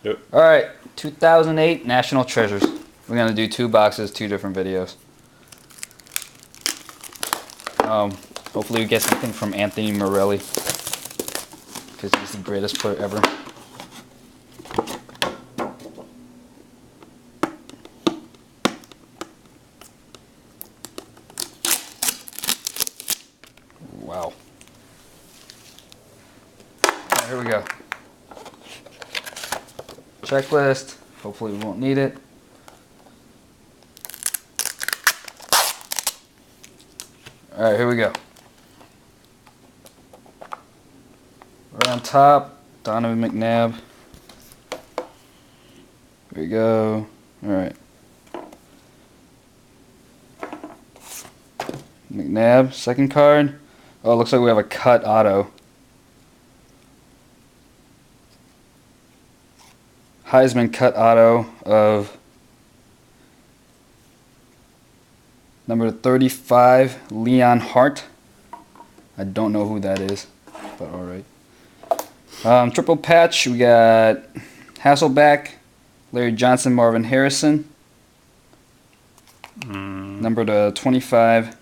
Yep. All right, 2008 National Treasures. We're gonna do 2 boxes, 2 different videos. Hopefully we get something from Anthony Morelli, because he's the greatest player ever. Wow. Alright, here we go. Checklist. Hopefully we won't need it. Alright, here we go. Right on top, Donovan McNabb. Here we go. Alright. McNabb, second card. Oh, it looks like we have a cut auto. Heisman cut auto of number 35, Leon Hart. I don't know who that is, but alright. Triple patch, we got Hasselback, Larry Johnson, Marvin Harrison. Number to 25.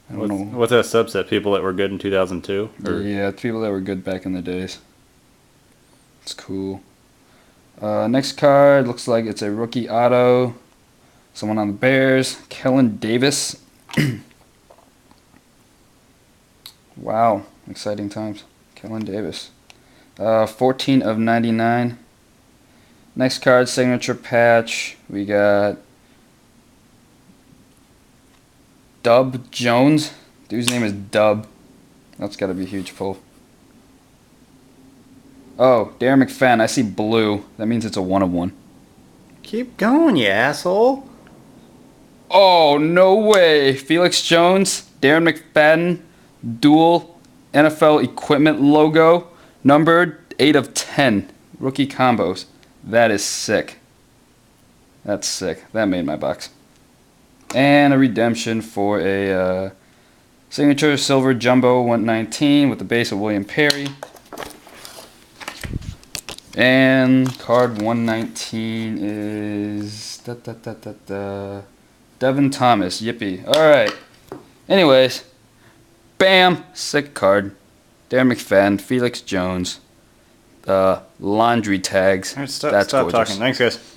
I don't know. What's that subset? People that were good in 2002? Yeah, people that were good back in the days. It's cool. Next card looks like it's a rookie auto. Someone on the Bears. Kellen Davis. Wow, exciting times. Kellen Davis. 14 of 99. Next card, signature patch. We got Dub Jones. Dude's name is Dub. That's got to be a huge pull. Oh, Darren McFadden. I see blue. That means it's a 1 of 1. Keep going, you asshole. Oh, no way. Felix Jones, Darren McFadden, dual NFL equipment logo, numbered 8 of 10. Rookie combos. That is sick. That's sick. That made my box. And a redemption for a signature silver jumbo 119 with the base of William Perry. And card 119 is Devin Thomas. Yippee. Alright. Anyways. Bam. Sick card. Darren McFadden. Felix Jones. Laundry tags. All right, stop That's gorgeous. talking. Thanks, guys.